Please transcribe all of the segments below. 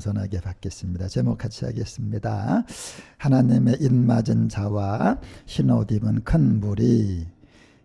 겸손하게 받겠습니다. 제목 같이 하겠습니다. 하나님의 입맞은 자와 흰옷 입은 큰 무리.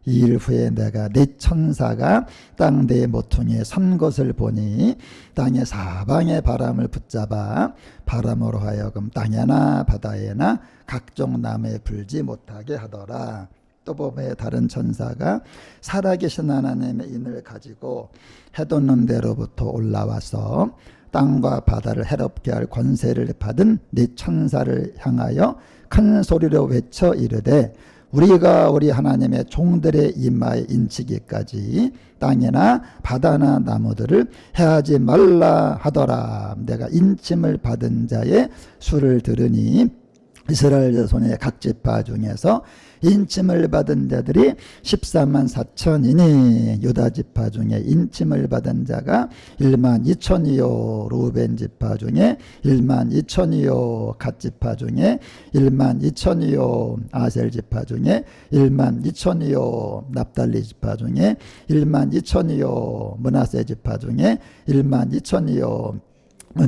2일 후에 내가 네 천사가 땅 네 모퉁이에 선 것을 보니 땅의 사방의 바람을 붙잡아 바람으로 하여금 땅에나 바다에나 각종 나무에 불지 못하게 하더라. 또 보면 다른 천사가 살아계신 하나님의 인을 가지고 해돋는 데로부터 올라와서 땅과 바다를 해롭게 할 권세를 받은 네 천사를 향하여 큰 소리로 외쳐 이르되 우리가 우리 하나님의 종들의 이마에 인치기까지 땅이나 바다나 나무들을 해하지 말라 하더라. 내가 인침을 받은 자의 수를 들으니 이스라엘 자손의 각 지파 중에서 인침을 받은 자들이 14만 4천이니 유다 지파 중에 인침을 받은 자가 1만 2천이요 루벤 지파 중에 1만 2천이요 갓 지파 중에 1만 2천이요 아셀 지파 중에 1만 2천이요 납달리 지파 중에 1만 2천이요 므낫세 지파 중에 1만 2천이요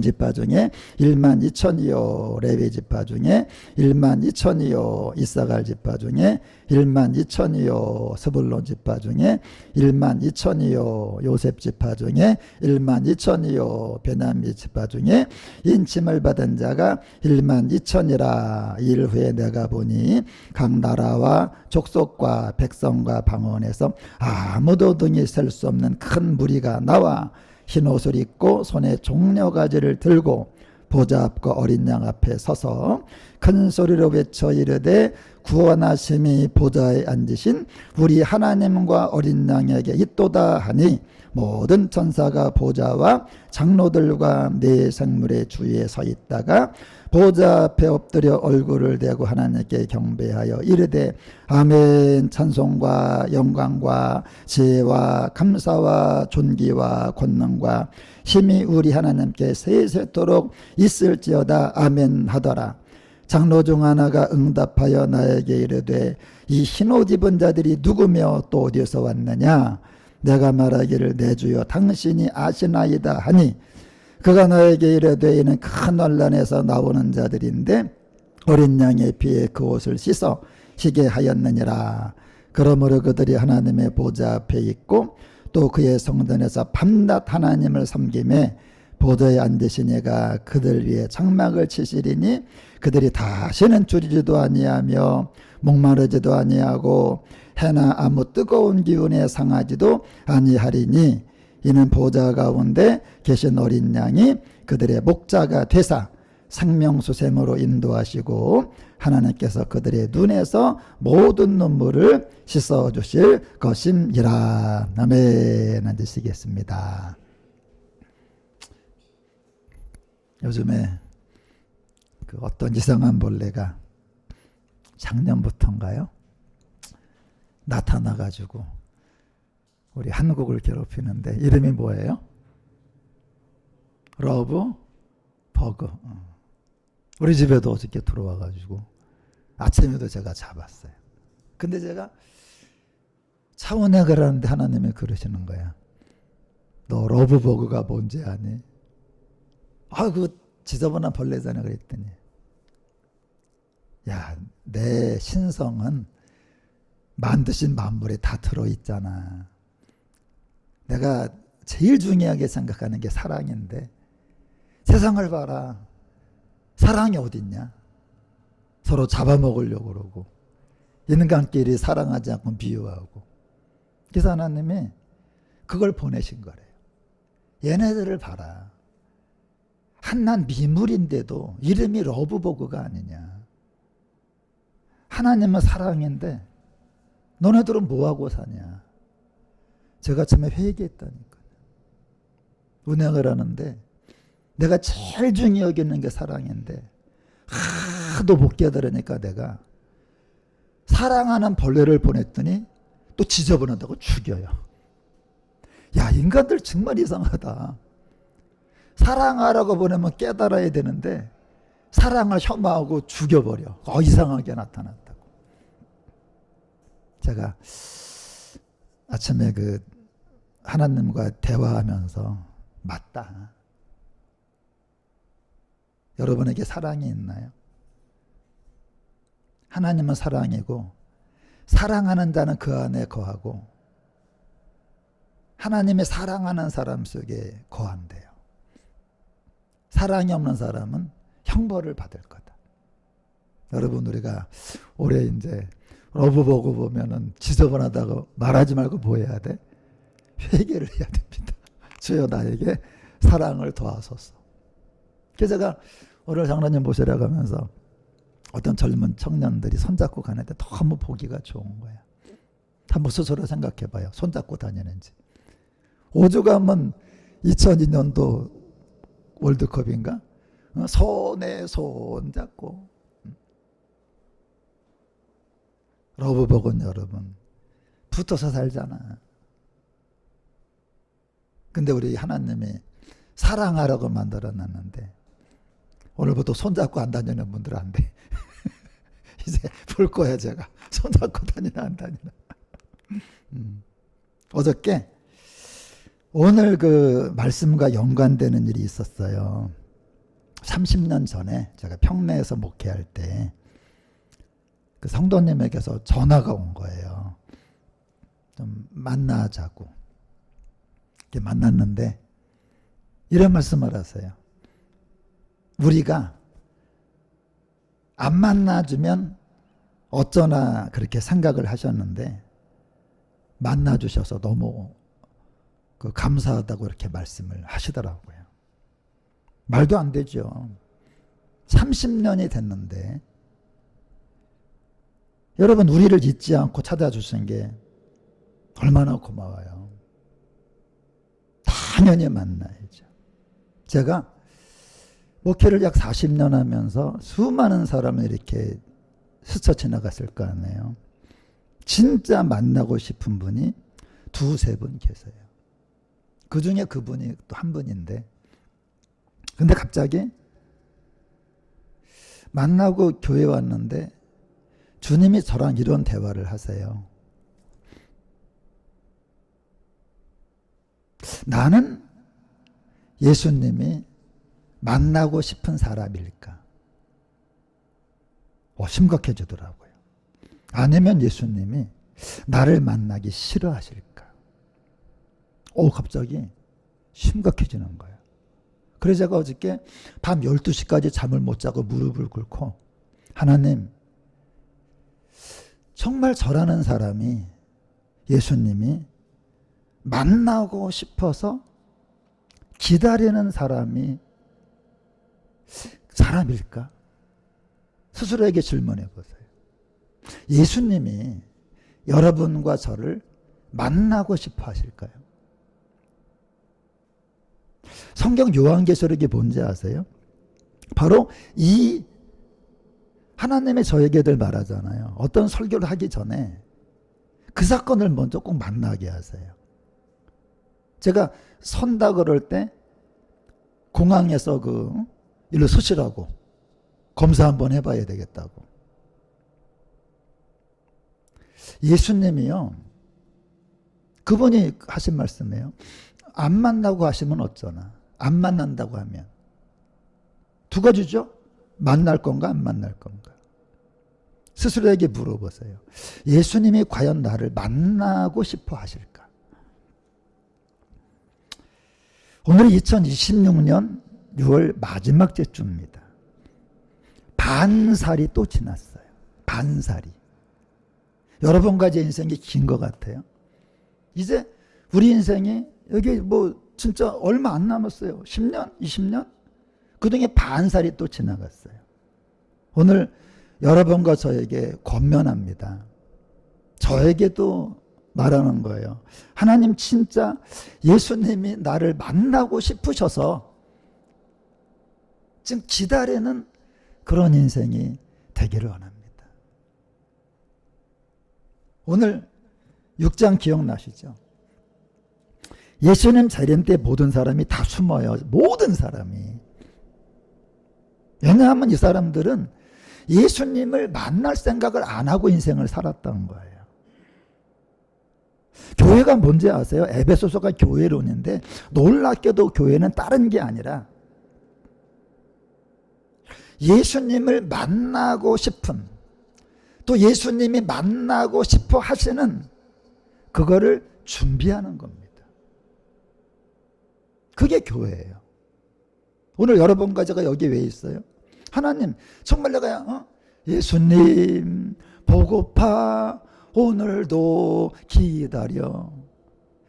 지파 중에 1만 2천이요 레위 지파 중에 1만 2천이요 이사갈 지파 중에 1만 2천이요 스불론 지파 중에 1만 2천이요 요셉 지파 중에 1만 2천이요 베냐민 지파 중에 인침을 받은 자가 1만 2천이라. 일 후에 내가 보니 각 나라와 족속과 백성과 방언에서 아무도 등이 셀 수 없는 큰 무리가 나와 흰 옷을 입고 손에 종려가지를 들고 보좌 앞과 어린 양 앞에 서서 큰 소리로 외쳐 이르되 구원하심이 보좌에 앉으신 우리 하나님과 어린 양에게 있도다 하니 모든 천사가 보좌와 장로들과 네 생물의 주위에 서 있다가 보좌 앞에 엎드려 얼굴을 대고 하나님께 경배하여 이르되 아멘. 찬송과 영광과 지혜와 감사와 존귀와 권능과 힘이 우리 하나님께 세세토록 있을지어다. 아멘 하더라. 장로 중 하나가 응답하여 나에게 이르되 이 흰옷 입은 자들이 누구며 또 어디서 왔느냐. 내가 말하기를 내 주여 당신이 아시나이다 하니 그가 나에게 이르되 이는 큰 환난에서 나오는 자들인데 어린 양의 피에 그 옷을 씻어 희게 하였느니라. 그러므로 그들이 하나님의 보좌 앞에 있고 또 그의 성전에서 밤낮 하나님을 섬기매 보좌에 앉으신 이가 그들 위에 장막을 치시리니 그들이 다시는 줄이지도 아니하며 목마르지도 아니하고 해나 아무 뜨거운 기운에 상하지도 아니하리니 이는 보좌 가운데 계신 어린 양이 그들의 목자가 되사 생명수샘으로 인도하시고 하나님께서 그들의 눈에서 모든 눈물을 씻어주실 것임이라. 아멘. 앉으시겠습니다. 요즘에 그 어떤 이상한 벌레가 작년부터인가요? 나타나가지고 우리 한국을 괴롭히는데 이름이 뭐예요? 러브 버그. 우리 집에도 어저께 들어와가지고 아침에도 제가 잡았어요. 근데 제가 차원에 가라는데 하나님이 그러시는 거야. 너 러브 버그가 뭔지 아니? 그거 지저분한 벌레잖아 그랬더니 야, 내 신성은 만드신 만물에 다 들어있잖아. 내가 제일 중요하게 생각하는 게 사랑인데 세상을 봐라. 사랑이 어딨냐? 서로 잡아먹으려고 그러고 인간끼리 사랑하지 않고 미워하고. 그래서 하나님이 그걸 보내신 거래요. 얘네들을 봐라. 한낱 미물인데도 이름이 러브버그가 아니냐. 하나님은 사랑인데 너네들은 뭐하고 사냐. 제가 처음에 회개했다니까요. 운행을 하는데 내가 제일 중요하게 여기는 게 사랑인데 하도 못 깨달으니까 내가 사랑하는 벌레를 보냈더니 또 지저분하다고 죽여요. 야, 인간들 정말 이상하다. 사랑하라고 보내면 깨달아야 되는데 사랑을 혐오하고 죽여버려. 이상하게 나타났다고. 제가 아침에 그 하나님과 대화하면서 맞다. 여러분에게 사랑이 있나요? 하나님은 사랑이고 사랑하는 자는 그 안에 거하고 하나님의 사랑하는 사람 속에 거한대요. 사랑이 없는 사람은 형벌을 받을 거다. 여러분, 우리가 올해 이제 러브버그 보면은 지저분하다고 말하지 말고 뭐 해야 돼? 회개를 해야 됩니다. 주여 나에게 사랑을 더하소서. 그래서 제가 오늘 장로님 모시러 가면서 어떤 젊은 청년들이 손잡고 가는데 너무 보기가 좋은 거야. 한번 스스로 생각해 봐요. 손잡고 다니는지. 오죽하면 2002년도 월드컵인가? 손에 손 잡고. 러브버그는 여러분 붙어서 살잖아. 근데 우리 하나님이 사랑하라고 만들어놨는데 오늘부터 손잡고 안 다니는 분들은 안 돼. 이제 볼 거야 제가. 손잡고 다니나 안 다니나. 어저께 오늘 그 말씀과 연관되는 일이 있었어요. 30년 전에 제가 평내에서 목회할 때 그 성도님에게서 전화가 온 거예요. 좀 만나자고. 이렇게 만났는데 이런 말씀을 하세요. 우리가 안 만나주면 어쩌나 그렇게 생각을 하셨는데 만나주셔서 너무 그 감사하다고 이렇게 말씀을 하시더라고요. 말도 안 되죠. 30년이 됐는데 여러분 우리를 잊지 않고 찾아주신 게 얼마나 고마워요. 당연히 만나야죠. 제가 목회를 약 40년 하면서 수많은 사람을 이렇게 스쳐 지나갔을 거 아니에요. 진짜 만나고 싶은 분이 두세 분 계세요. 그 중에 그분이 또 한 분인데 근데 갑자기 만나고 교회 왔는데 주님이 저랑 이런 대화를 하세요. 나는 예수님이 만나고 싶은 사람일까? 심각해지더라고요. 아니면 예수님이 나를 만나기 싫어하실까? 갑자기 심각해지는 거예요. 그래서 제가 어저께 밤 12시까지 잠을 못 자고 무릎을 꿇고 하나님, 정말 저라는 사람이 예수님이 만나고 싶어서 기다리는 사람일까? 스스로에게 질문해 보세요. 예수님이 여러분과 저를 만나고 싶어 하실까요? 성경 요한계시록이 뭔지 아세요? 바로 이 하나님의 저에게들 말하잖아요. 어떤 설교를 하기 전에 그 사건을 먼저 꼭 만나게 하세요. 제가 선다 그럴 때 공항에서 일로 서시라고 검사 한번 해봐야 되겠다고. 예수님이요. 그분이 하신 말씀이에요. 안 만나고 하시면 어쩌나. 안 만난다고 하면. 두 가지죠. 만날 건가 안 만날 건가. 스스로에게 물어보세요. 예수님이 과연 나를 만나고 싶어 하실까? 오늘이 2026년 6월 마지막 주입니다. 반살이 또 지났어요. 반살이. 여러분과 제 인생이 긴 것 같아요. 이제 우리 인생이 여기 진짜 얼마 안 남았어요. 10년? 20년? 그중에 반살이 또 지나갔어요. 오늘 여러분과 저에게 권면합니다. 저에게도 말하는 거예요. 하나님 진짜 예수님이 나를 만나고 싶으셔서 지금 기다리는 그런 인생이 되기를 원합니다. 오늘 6장 기억나시죠? 예수님 재림 때 모든 사람이 다 숨어요. 모든 사람이. 왜냐하면 이 사람들은 예수님을 만날 생각을 안 하고 인생을 살았던 거예요. 교회가 뭔지 아세요? 에베소서가 교회론인데 놀랍게도 교회는 다른 게 아니라 예수님을 만나고 싶은, 또 예수님이 만나고 싶어 하시는 그거를 준비하는 겁니다. 그게 교회예요. 오늘 여러분과 제가 여기 왜 있어요? 하나님, 정말 내가 예수님 보고파 오늘도 기다려.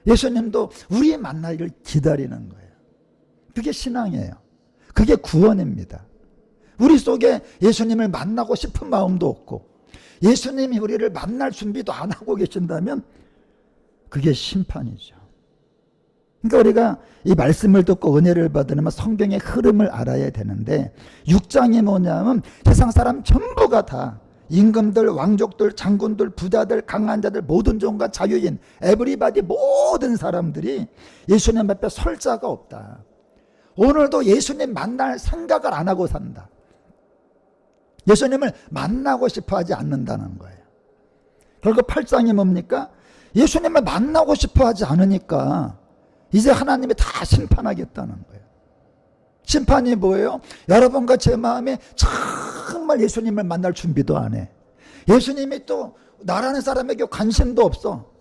예수님도 우리 만나기를 기다리는 거예요. 그게 신앙이에요. 그게 구원입니다. 우리 속에 예수님을 만나고 싶은 마음도 없고 예수님이 우리를 만날 준비도 안 하고 계신다면 그게 심판이죠. 그러니까 우리가 이 말씀을 듣고 은혜를 받으려면 성경의 흐름을 알아야 되는데 6장이 뭐냐면 세상 사람 전부가 다 임금들, 왕족들, 장군들, 부자들, 강한 자들, 모든 종과 자유인, 에브리바디 모든 사람들이 예수님 앞에 설 자가 없다. 오늘도 예수님 만날 생각을 안 하고 산다. 예수님을 만나고 싶어 하지 않는다는 거예요. 결국 8장이 뭡니까? 예수님을 만나고 싶어 하지 않으니까 이제 하나님이 다 심판하겠다는 거예요. 심판이 뭐예요? 여러분과 제 마음에 정말 예수님을 만날 준비도 안 해. 예수님이 또 나라는 사람에게 관심도 없어.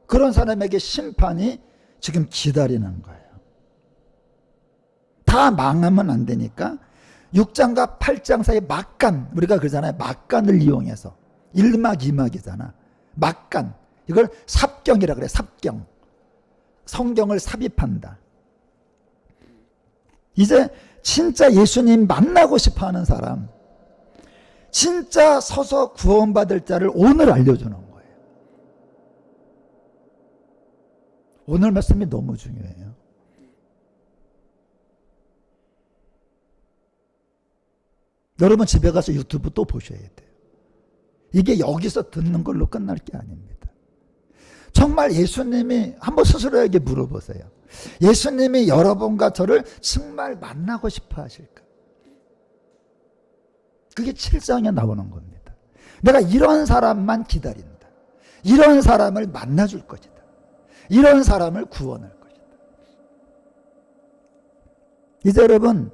그런 사람에게 심판이 지금 기다리는 거예요. 다 망하면 안 되니까 6장과 8장 사이 막간, 우리가 그러잖아요. 막간을 이용해서 1막 2막이잖아. 막간, 이걸 삽경이라 그래. 삽경. 성경을 삽입한다. 이제 진짜 예수님 만나고 싶어하는 사람, 진짜 서서 구원받을 자를 오늘 알려주는 거예요. 오늘 말씀이 너무 중요해요. 여러분 집에 가서 유튜브 또 보셔야 돼요. 이게 여기서 듣는 걸로 끝날 게 아닙니다. 정말 예수님이 한번 스스로에게 물어보세요. 예수님이 여러분과 저를 정말 만나고 싶어 하실까? 그게 7장에 나오는 겁니다. 내가 이런 사람만 기다린다. 이런 사람을 만나줄 것이다. 이런 사람을 구원할 것이다. 이제 여러분,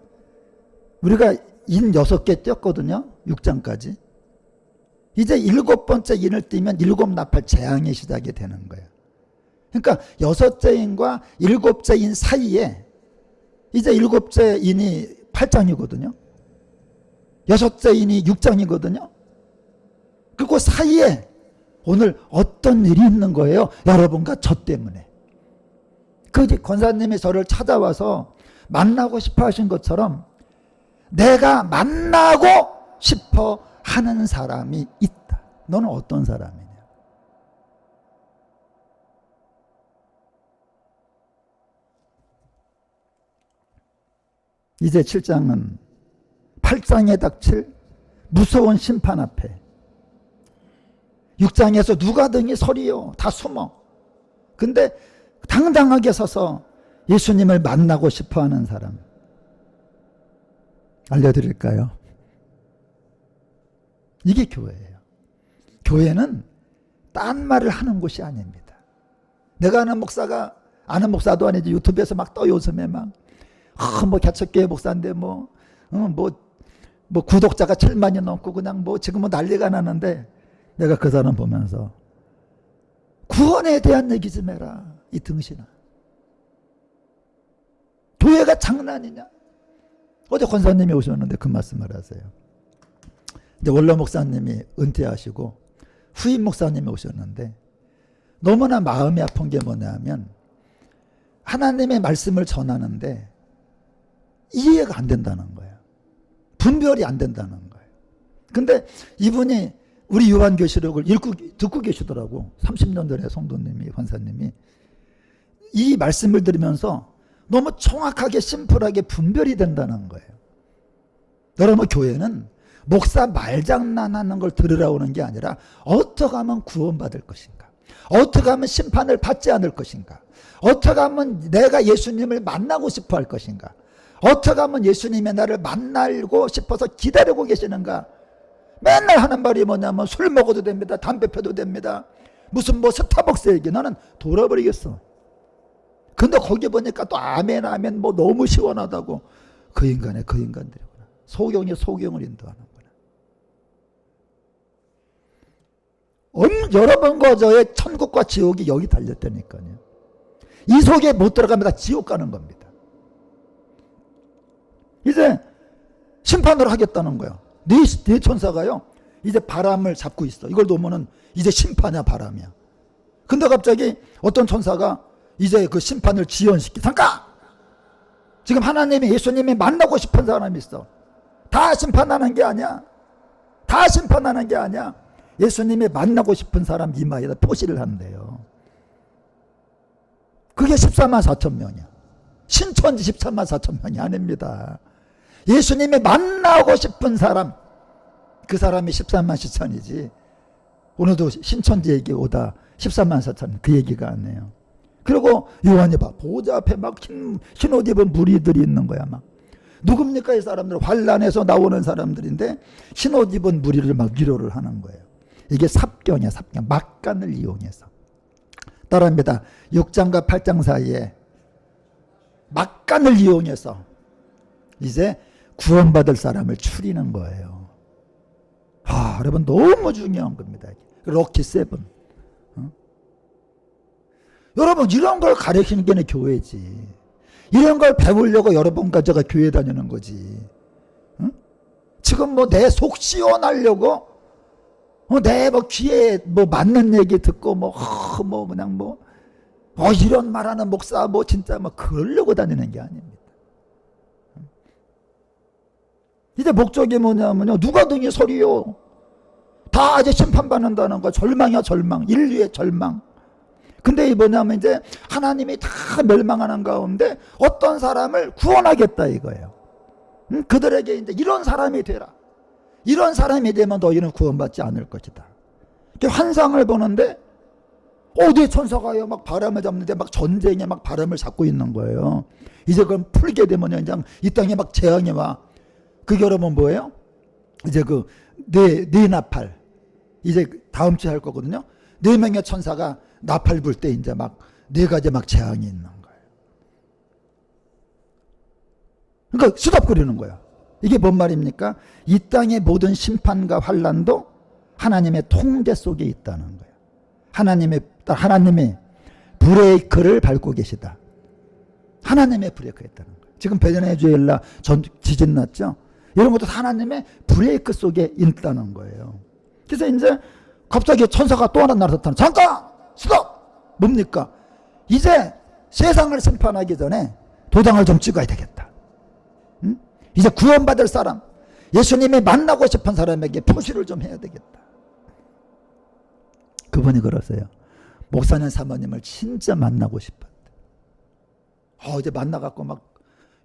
우리가 인 6개 띄었거든요. 6장까지. 이제 7번째 인을 띄면 7나팔 재앙의 시작이 되는 거예요. 그러니까 6째 인과 7째 인 사이에 이제 7째 인이 8장이거든요. 6째 인이 6장이거든요. 그리고 사이에 오늘 어떤 일이 있는 거예요? 여러분과 저 때문에. 그 권사님이 저를 찾아와서 만나고 싶어 하신 것처럼 내가 만나고 싶어 하는 사람이 있다. 너는 어떤 사람이냐? 이제 7장은 8장에 닥칠 무서운 심판 앞에 6장에서 누가 등이 서리요? 다 숨어. 근데 당당하게 서서 예수님을 만나고 싶어 하는 사람 알려드릴까요? 이게 교회예요. 교회는 딴 말을 하는 곳이 아닙니다. 내가 아는 목사가, 아는 목사도 아니지, 유튜브에서 막 떠 요즘에 막 뭐 개척교회 목사인데 뭐 구독자가 7만이 넘고 그냥 뭐 지금 뭐 난리가 나는데 내가 그 사람 보면서 구원에 대한 얘기 좀 해라. 이 등신아. 교회가 장난이냐? 어제 권사님이 오셨는데 그 말씀을 하세요. 이제 원로 목사님이 은퇴하시고 후임 목사님이 오셨는데 너무나 마음이 아픈 게 뭐냐면 하나님의 말씀을 전하는데 이해가 안 된다는 거예요. 분별이 안 된다는 거예요. 근데 이분이 우리 요한계시록을 듣고 계시더라고. 30년 전에 성도님이, 권사님이. 이 말씀을 들으면서 너무 정확하게 심플하게 분별이 된다는 거예요. 여러분, 교회는 목사 말장난하는 걸 들으러 오는 게 아니라 어떻게 하면 구원받을 것인가, 어떻게 하면 심판을 받지 않을 것인가, 어떻게 하면 내가 예수님을 만나고 싶어 할 것인가, 어떻게 하면 예수님의 나를 만나고 싶어서 기다리고 계시는가. 맨날 하는 말이 뭐냐면 술 먹어도 됩니다, 담배 펴도 됩니다, 무슨 뭐 스타벅스 얘기. 나는 돌아버리겠어. 근데 거기 보니까 또 아멘 아멘 뭐 너무 시원하다고. 그 인간들이구나. 소경이 소경을 인도하는구나. 여러분과 저의 천국과 지옥이 여기 달렸다니까요. 이 속에 못 들어가면 다 지옥 가는 겁니다. 이제 심판을 하겠다는 거예요. 네 천사가요, 이제 바람을 잡고 있어. 이걸 놓으면은 이제 심판이야, 바람이야. 근데 갑자기 어떤 천사가 이제 그 심판을 지연시키. 잠깐! 지금 하나님이, 예수님이 만나고 싶은 사람이 있어. 다 심판하는 게 아니야. 다 심판하는 게 아니야. 예수님이 만나고 싶은 사람 이마에다 표시를 한대요. 그게 14만 4천 명이야. 신천지 14만 4천 명이 아닙니다. 예수님이 만나고 싶은 사람, 그 사람이 14만 4천이지. 오늘도 신천지에게 오다 14만 4천, 그 얘기가 아니에요. 그리고 요한이 봐, 보좌 앞에 막 흰 옷 입은 무리들이 있는 거야. 막 누굽니까 이 사람들? 환란에서 나오는 사람들인데 흰 옷 입은 무리를 막 위로를 하는 거예요. 이게 삽경이야, 삽경. 막간을 이용해서. 따라합니다. 6장과 8장 사이에 막간을 이용해서 이제 구원받을 사람을 추리는 거예요. 여러분 너무 중요한 겁니다. 럭키 세븐. 여러분 이런 걸 가르치는 게 교회지. 이런 걸 배우려고 여러분과 제가 교회 다니는 거지. 지금 뭐 내 속 시원하려고 내 뭐 귀에 뭐 맞는 얘기 듣고 그냥 이런 말하는 목사 진짜 그러려고 다니는 게 아닙니다. 이제 목적이 뭐냐면요, 누가 등이 소리요. 다 이제 심판받는다는 거. 절망이야, 절망. 인류의 절망. 근데 이 뭐냐면 이제 하나님이 다 멸망하는 가운데 어떤 사람을 구원하겠다 이거예요. 그들에게 이제 이런 사람이 되라. 이런 사람이 되면 너희는 구원받지 않을 것이다. 환상을 보는데 내 천사가요 막 바람을 잡는데 막 전쟁에 막 바람을 잡고 있는 거예요. 이제 그럼 풀게 되면요, 이제 이 땅에 막 재앙이 와. 그게 여러분 뭐예요? 이제 네 나팔. 이제 다음 주에 할 거거든요. 4명의 천사가 나팔 불 때 이제 막 4가지 막 재앙이 있는 거예요. 그러니까 수답거리는 거야. 이게 뭔 말입니까? 이 땅의 모든 심판과 환란도 하나님의 통제 속에 있다는 거예요. 하나님이 브레이크를 밟고 계시다. 하나님의 브레이크가 있다는 거예요. 지금 베네수엘라 지진 났죠? 이런 것도 하나님의 브레이크 속에 있다는 거예요. 그래서 이제 갑자기 천사가 또 하나 나타나. 잠깐! 스톱! 뭡니까? 이제 세상을 심판하기 전에 도장을 좀 찍어야 되겠다. 이제 구원받을 사람, 예수님이 만나고 싶은 사람에게 표시를 좀 해야 되겠다. 그분이 그러세요. 목사님 사모님을 진짜 만나고 싶었대. 이제 만나갖고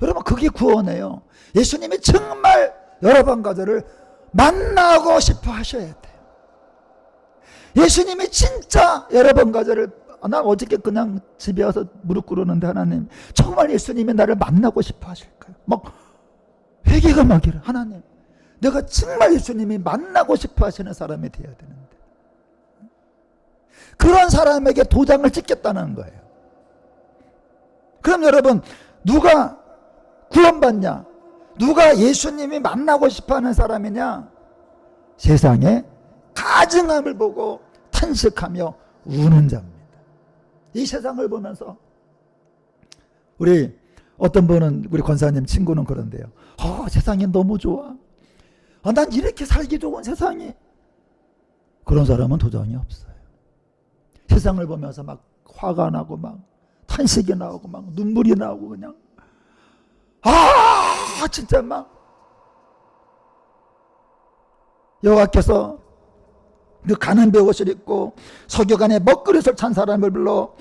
여러분 그게 구원이에요. 예수님이 정말 여러분과 저를 만나고 싶어 하셔야 돼요. 예수님이 진짜 여러분과 저를, 나 어저께 그냥 집에 와서 무릎 꿇었는데 하나님 정말 예수님이 나를 만나고 싶어 하실까요? 회개가 이래. 하나님 내가 정말 예수님이 만나고 싶어 하시는 사람이 되어야 되는데 그런 사람에게 도장을 찍겠다는 거예요. 그럼 여러분 누가 구원받냐? 누가 예수님이 만나고 싶어하는 사람이냐? 세상에 가증함을 보고 탄식하며 우는 자입니다. 이 세상을 보면서 우리 어떤 분은, 우리 권사님 친구는 그런데요. 세상이 너무 좋아. 난 이렇게 살기 좋은 세상이. 그런 사람은 도장이 없어요. 세상을 보면서 화가 나고 탄식이 나오고 눈물이 나오고 그냥 진짜 여호와께서 그 가는 베옷을 입고 서교관에 먹그릇을 찬 사람을 불러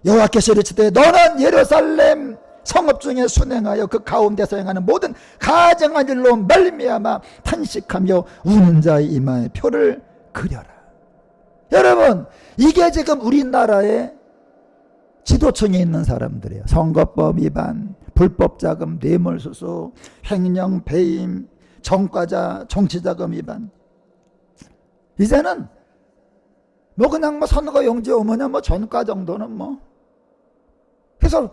여호와께서 이르시되 너는 예루살렘 성읍 중에 순행하여 그 가운데서 행하는 모든 가증한 일로 말미암아 탄식하며 우는 자의 이마에 표를 그려라. 여러분 이게 지금 우리나라의 지도층에 있는 사람들이에요. 선거법 위반, 불법자금, 뇌물수수, 횡령, 배임, 정과자, 정치자금 위반. 이제는 그냥 선거 용지 오면요 전과 정도는 그래서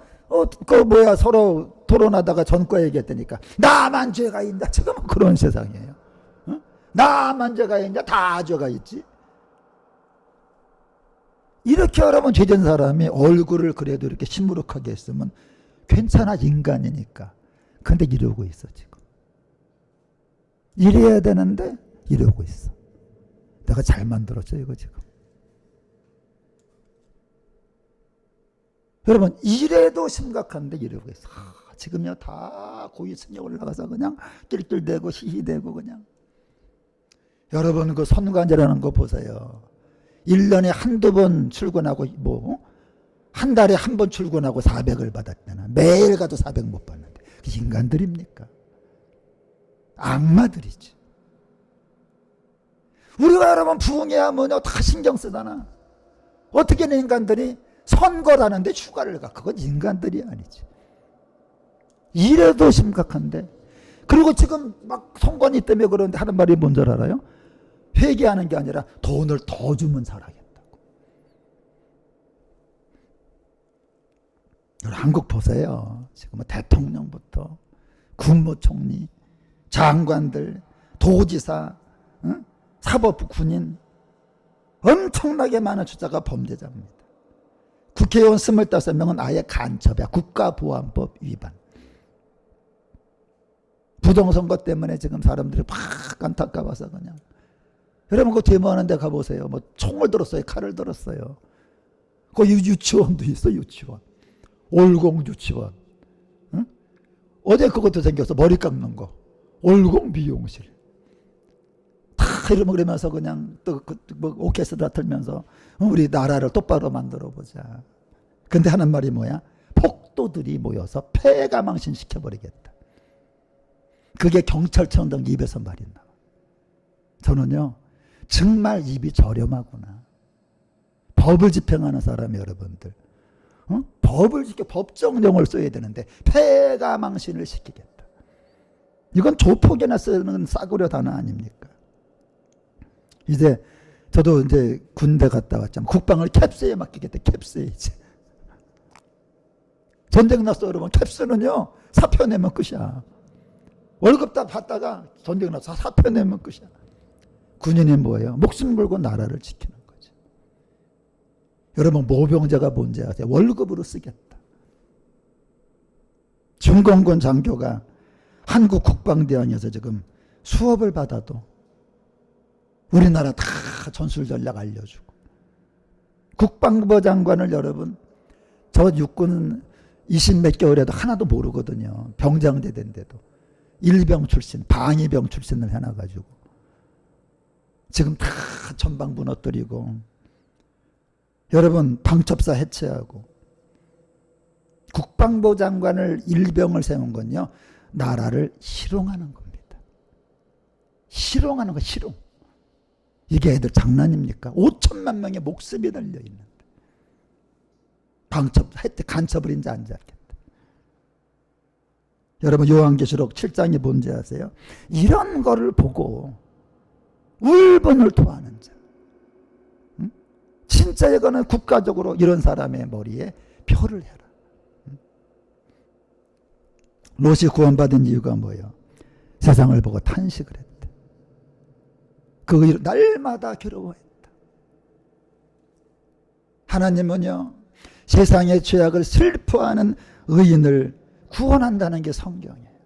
서로 토론하다가 전과 얘기했다니까. 나만 죄가 있나? 지금 그런 세상이에요. 나만 죄가 있냐? 다 죄가 있지. 이렇게 하려면 죄진 사람이 얼굴을 그래도 이렇게 시무룩하게 했으면 괜찮아, 인간이니까. 근데 이러고 있어 지금. 이래야 되는데 이러고 있어. 내가 잘 만들었죠 이거 지금. 여러분 이래도 심각한데 이러고 있어. 지금요 다 고위층에 올라가서 그냥 낄낄대고 히히대고 그냥. 여러분 그 선관제라는 거 보세요. 1년에 한두 번 출근하고 한 달에 한 번 출근하고 400을 받았잖아. 매일 가도 400 못 받는데 그게 인간들입니까? 악마들이지. 우리가 여러분 부흥해야 다 신경 쓰잖아. 어떻게 인간들이 선거라는데 휴가를 가. 그건 인간들이 아니지. 이래도 심각한데. 그리고 지금 막 선거니 때문에 그러는데 하는 말이 뭔지 알아요? 회개하는 게 아니라 돈을 더 주면 살아야겠다고. 한국 보세요. 지금 대통령부터 국무총리, 장관들, 도지사, 사법부 군인 엄청나게 많은 숫자가 범죄자입니다. 국회의원 25명은 아예 간첩이야. 국가보안법 위반. 부정선거 때문에 지금 사람들이 막 안타까워서 그냥. 여러분 그 데모하는 데 가보세요. 총을 들었어요. 칼을 들었어요. 그 유치원도 있어. 유치원. 올공 유치원. 응? 어제 그것도 생겼어. 머리 깎는 거. 올공 미용실. 다 이러면 그러면서 그냥 또 오케스트라 틀면서 우리 나라를 똑바로 만들어 보자. 근데 하는 말이 뭐야? 폭도들이 모여서 폐가망신 시켜버리겠다. 그게 경찰청 등 입에서 말이 나와. 저는요 정말 입이 저렴하구나. 법을 집행하는 사람이 여러분들 법을 지켜 법정령을 써야 되는데 폐가망신을 시키겠다. 이건 조폭이나 쓰는 싸구려 단어 아닙니까? 이제 저도 이제 군대 갔다 왔잖아요. 국방을 캡스에 맡기겠다. 캡스에 이제. 전쟁 났어 여러분. 캡스는요 사표 내면 끝이야. 월급 다 받다가 전쟁 나서 사표 내면 끝이야. 군인이 뭐예요? 목숨 걸고 나라를 지키는 거죠. 여러분 모병제가 뭔지 아세요? 월급으로 쓰겠다. 중공군 장교가 한국 국방대학에서 지금 수업을 받아도 우리나라 다 전술 전략 알려주고. 국방부 장관을 여러분 저 육군 20몇 개월에도 하나도 모르거든요. 병장대 된데도. 일병 출신, 방위병 출신을 해놔가지고 지금 다 전방 무너뜨리고 여러분 방첩사 해체하고 국방부 장관을 일병을 세운 건요 나라를 희롱하는 겁니다. 희롱하는 거 희롱. 이게 애들 장난입니까? 5천만 명의 목숨이 달려있는데 간첩을 이제 앉았겠다. 여러분 요한계시록 7장이 뭔지 아세요? 이런 거를 보고 울분을 토하는 자. 진짜 이거는 국가적으로 이런 사람의 머리에 표를 해라. 롯이 구원받은 이유가 뭐예요? 세상을 보고 탄식을 했대. 그 일을 날마다 괴로워했다. 하나님은요 세상의 죄악을 슬퍼하는 의인을 구원한다는 게 성경이에요.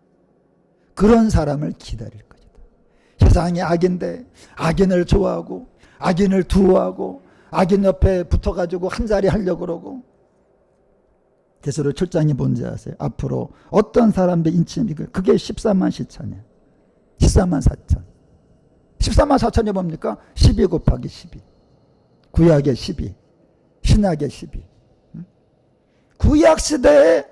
그런 사람을 기다릴 것이다. 세상이 악인데 악인을 좋아하고 악인을 두어하고 악인 옆에 붙어가지고 한 자리 하려고 그러고. 계시록 7장이 뭔지 아세요? 앞으로 어떤 사람들 인침이 그게 14만 시천이에요. 14만 4천. 14만 4천이 뭡니까? 12 곱하기 12. 구약의 12. 신약의 12. 구약시대에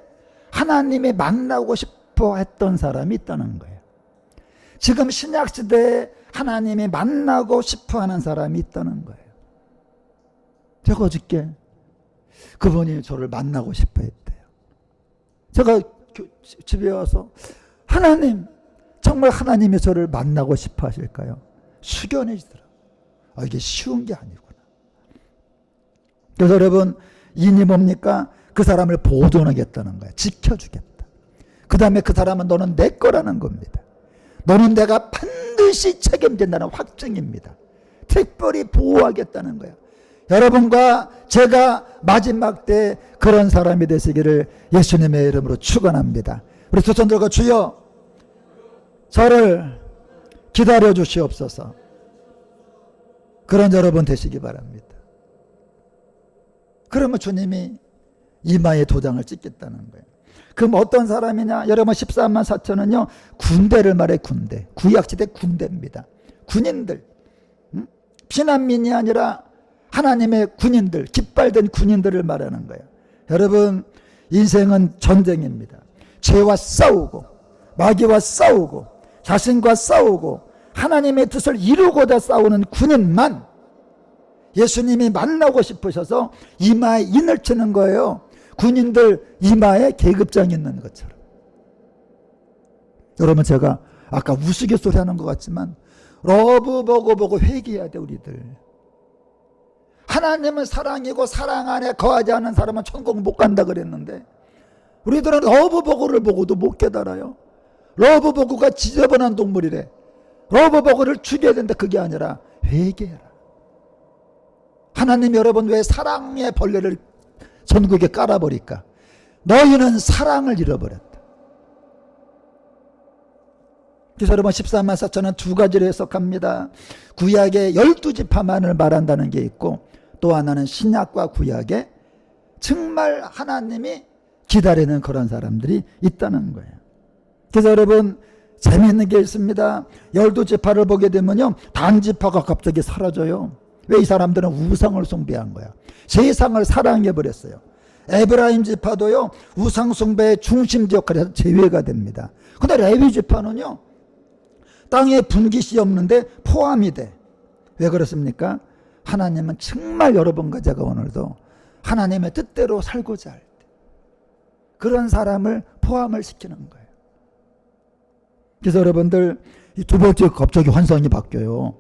하나님이 만나고 싶어 했던 사람이 있다는 거예요. 지금 신약시대에 하나님이 만나고 싶어 하는 사람이 있다는 거예요. 제가 어저께 그분이 저를 만나고 싶어 했대요. 제가 집에 와서 하나님, 정말 하나님이 저를 만나고 싶어 하실까요? 숙연해지더라고요. 이게 쉬운 게 아니구나. 그래서 여러분 인이 뭡니까? 그 사람을 보존하겠다는 거야. 지켜주겠다. 그 다음에 그 사람은 너는 내 거라는 겁니다. 너는 내가 반드시 책임진다는 확증입니다. 특별히 보호하겠다는 거야. 여러분과 제가 마지막 때 그런 사람이 되시기를 예수님의 이름으로 축원합니다. 우리 두 손 들고 주여 저를 기다려 주시옵소서. 그런 여러분 되시기 바랍니다. 그러면 주님이 이마에 도장을 찍겠다는 거예요. 그럼 어떤 사람이냐? 여러분 14만 4천은요 군대를 말해. 군대. 구약시대 군대입니다. 군인들. 피난민이 아니라 하나님의 군인들, 깃발된 군인들을 말하는 거예요. 여러분 인생은 전쟁입니다. 죄와 싸우고 마귀와 싸우고 자신과 싸우고 하나님의 뜻을 이루고자 싸우는 군인만 예수님이 만나고 싶으셔서 이마에 인을 치는 거예요. 군인들 이마에 계급장이 있는 것처럼. 여러분 제가 아까 우스갯소리 하는 것 같지만 러브 보고 회개해야 돼. 우리들 하나님은 사랑이고 사랑 안에 거하지 않는 사람은 천국 못 간다 그랬는데 우리들은 러브버거를 보고도 못 깨달아요. 러브버거가 지저분한 동물이래. 러브버거를 죽여야 된다. 그게 아니라 회개해라. 하나님 여러분 왜 사랑의 벌레를 전국에 깔아버릴까? 너희는 사랑을 잃어버렸다. 그래서 여러분 14만 4천은 두 가지로 해석합니다. 구약의 12지파만을 말한다는 게 있고 또 하나는 신약과 구약에 정말 하나님이 기다리는 그런 사람들이 있다는 거예요. 그래서 여러분 재미있는 게 있습니다. 12지파를 보게 되면요 단지파가 갑자기 사라져요. 왜? 이 사람들은 우상을 숭배한 거야. 세상을 사랑해버렸어요. 에브라임 지파도요 우상 숭배의 중심지 역할에서 제외가 됩니다. 근데 레위 지파는요 땅에 분깃이 없는데 포함이 돼. 왜 그렇습니까? 하나님은 정말 여러분과 제가 오늘도 하나님의 뜻대로 살고자 할 때 그런 사람을 포함을 시키는 거예요. 그래서 여러분들 이 두 번째 갑자기 환상이 바뀌어요.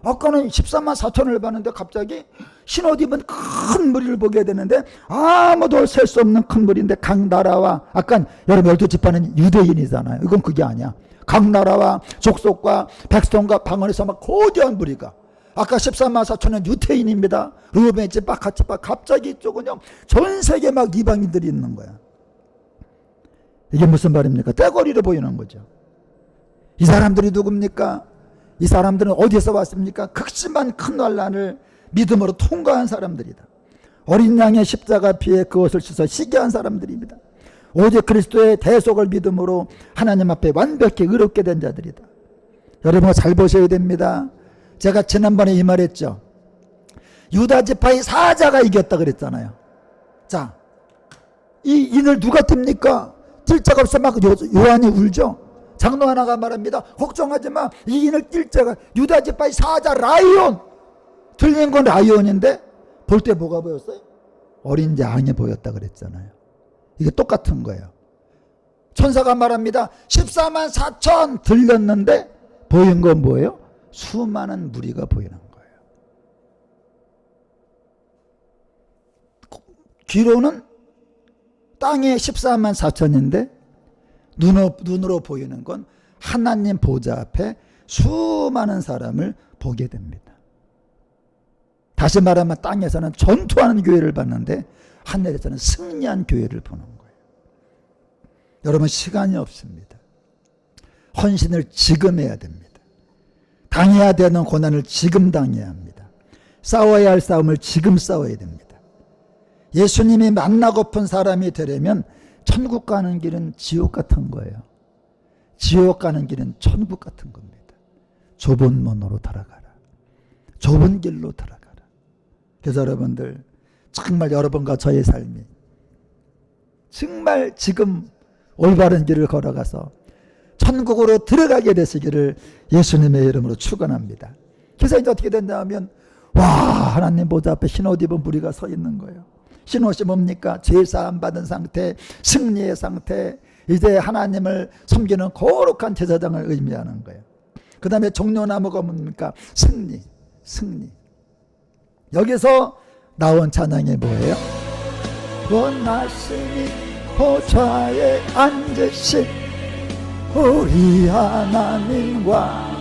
아까는 14만 4천을 봤는데 갑자기 신옷 입은 큰 무리를 보게 되는데 아무도 셀 수 없는 큰 무리인데 각 나라와 아까 여러분 12지파는 유대인이잖아요. 이건 그게 아니야. 각 나라와 족속과 백성과 방언에서 막 거대한 무리가 아까 14만 4천은 유태인입니다. 르우벤 지파, 갓 지파 갑자기 이쪽은요 전 세계 막 이방인들이 있는 거야. 이게 무슨 말입니까? 떼거리로 보이는 거죠. 이 사람들이 누굽니까? 이 사람들은 어디서 왔습니까? 극심한 큰 환난을 믿음으로 통과한 사람들이다. 어린 양의 십자가 피에 그것을 씻어 시기한 사람들입니다. 오직 그리스도의 대속을 믿음으로 하나님 앞에 완벽히 의롭게 된 자들이다. 여러분 잘 보셔야 됩니다. 제가 지난번에 이 말했죠. 유다 지파의 사자가 이겼다 그랬잖아요. 자, 이 인을 누가 띱니까? 뛸 자가 없어 막 요한이 울죠. 장로 하나가 말합니다. 걱정하지 마. 이 인을 뛸 자가 유다 지파의 사자 라이온. 들린 건 라이온인데 볼 때 뭐가 보였어요? 어린 양이 보였다 그랬잖아요. 이게 똑같은 거예요. 천사가 말합니다. 14만 4천 들렸는데 보인 건 뭐예요? 수많은 무리가 보이는 거예요. 귀로는 땅에 14만 4천인데 눈으로 보이는 건 하나님 보좌 앞에 수많은 사람을 보게 됩니다. 다시 말하면 땅에서는 전투하는 교회를 봤는데 하늘에서는 승리한 교회를 보는 거예요. 여러분 시간이 없습니다. 헌신을 지금 해야 됩니다. 당해야 되는 고난을 지금 당해야 합니다. 싸워야 할 싸움을 지금 싸워야 됩니다. 예수님이 만나고픈 사람이 되려면 천국 가는 길은 지옥 같은 거예요. 지옥 가는 길은 천국 같은 겁니다. 좁은 문으로 들어가라. 좁은 길로 들어가라. 그래서 여러분들 정말 여러분과 저의 삶이 정말 지금 올바른 길을 걸어가서 천국으로 들어가게 되시기를 예수님의 이름으로 축원합니다. 그래서 이제 어떻게 된다면 와 하나님 보좌 앞에 흰옷 입은 무리가 서 있는 거예요. 흰옷이 뭡니까? 죄사함 받은 상태, 승리의 상태, 이제 하나님을 섬기는 거룩한 제사장을 의미하는 거예요. 그 다음에 종려나무가 뭡니까? 승리. 여기서 나온 찬양이 뭐예요? 원하시니 보좌에 앉으신 우리 하나님과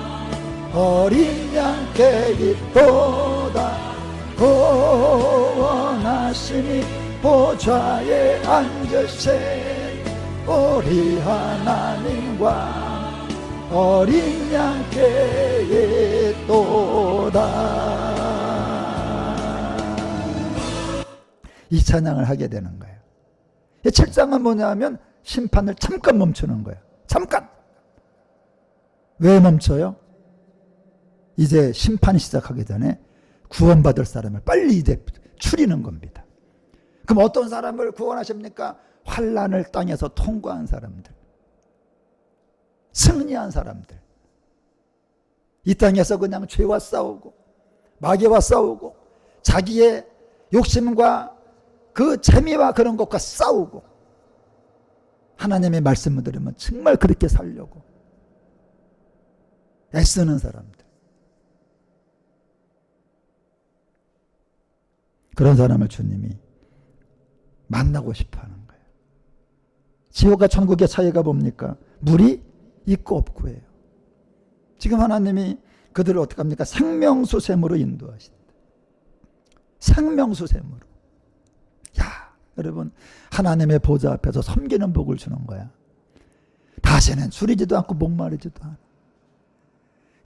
어린 양께 있도다. 원하시니 보좌에 앉으신 우리 하나님과 어린 양께 있도다. 이 찬양을 하게 되는 거예요. 이 7장은 뭐냐면 심판을 잠깐 멈추는 거예요. 잠깐. 왜 멈춰요? 이제 심판이 시작하기 전에 구원받을 사람을 빨리 이제 추리는 겁니다. 그럼 어떤 사람을 구원하십니까? 환난을 땅에서 통과한 사람들, 승리한 사람들, 이 땅에서 그냥 죄와 싸우고 마귀와 싸우고 자기의 욕심과 그 재미와 그런 것과 싸우고 하나님의 말씀을 들으면 정말 그렇게 살려고 애쓰는 사람들, 그런 사람을 주님이 만나고 싶어하는 거예요. 지옥과 천국의 차이가 뭡니까? 물이 있고 없고예요. 지금 하나님이 그들을 어떻게 합니까? 생명수샘으로 인도하신다. 생명수샘으로. 야, 여러분, 하나님의 보좌 앞에서 섬기는 복을 주는 거야. 다시는 줄이지도 않고 목마르지도 않아.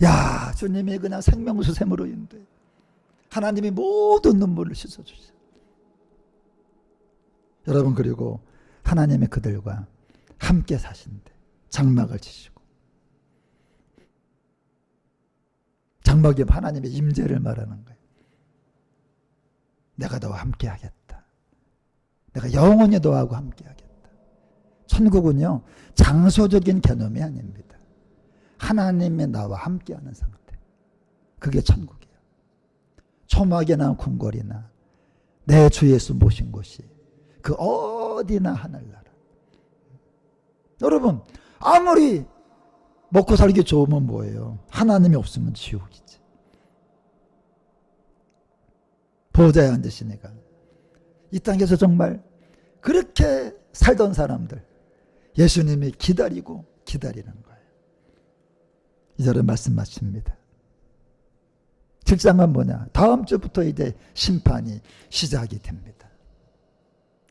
야, 주님이 그냥 생명수샘으로 인도해. 하나님이 모든 눈물을 씻어주세요. 여러분, 그리고 하나님이 그들과 함께 사신대. 장막을 치시고. 장막이 하나님의 임재를 말하는 거예요. 내가 너와 함께 하겠다. 내가 영원히 너하고 함께 하겠다. 천국은요, 장소적인 개념이 아닙니다. 하나님의 나와 함께하는 상태. 그게 천국이에요. 초막이나 궁궐이나 내 주 예수 모신 곳이 그 어디나 하늘나라. 여러분, 아무리 먹고 살기 좋으면 뭐예요? 하나님이 없으면 지옥이지. 보좌에 앉으시니까 이 땅에서 정말 그렇게 살던 사람들 예수님이 기다리고 기다리는 거예요. 이절은 말씀 마칩니다. 7장은 뭐냐? 다음 주부터 이제 심판이 시작이 됩니다.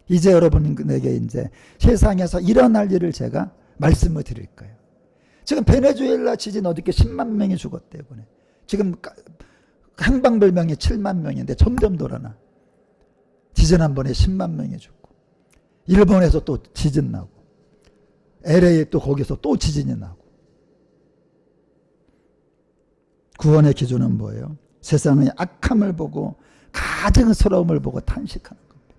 이제 여러분에게 이제 세상에서 일어날 일을 제가 말씀을 드릴 거예요. 지금 베네수엘라 지진 어저께 10만 명이 죽었대요. 지금 행방불명이 7만 명인데 점점 돌아나. 지진 한 번에 10만 명이 죽고, 일본에서 또 지진 나고, LA 또 거기서 또 지진이 나고. 구원의 기준은 뭐예요? 세상의 악함을 보고 가증스러움을 보고 탄식하는 겁니다.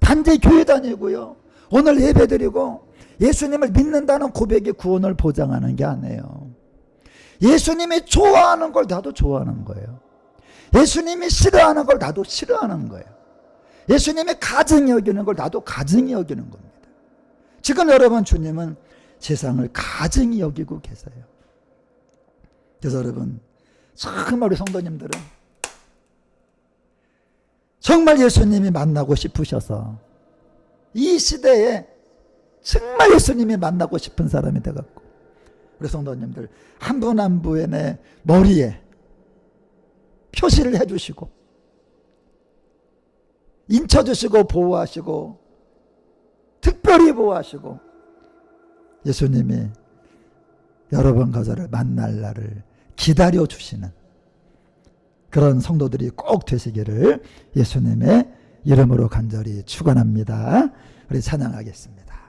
단지 교회 다니고요, 오늘 예배드리고 예수님을 믿는다는 고백이 구원을 보장하는 게 아니에요. 예수님이 좋아하는 걸 나도 좋아하는 거예요. 예수님이 싫어하는 걸 나도 싫어하는 거예요. 예수님이 가증히 여기는 걸 나도 가증히 여기는 겁니다. 지금 여러분, 주님은 세상을 가증히 여기고 계세요. 그래서 여러분, 정말 우리 성도님들은 정말 예수님이 만나고 싶으셔서 이 시대에 정말 예수님이 만나고 싶은 사람이 돼갖고, 우리 성도님들 한 분 한 분의 내 머리에 표시를 해주시고 인쳐주시고 보호하시고 특별히 보호하시고, 예수님이 여러분 가정을 만날 날을 기다려주시는 그런 성도들이 꼭 되시기를 예수님의 이름으로 간절히 축원합니다. 우리 찬양하겠습니다.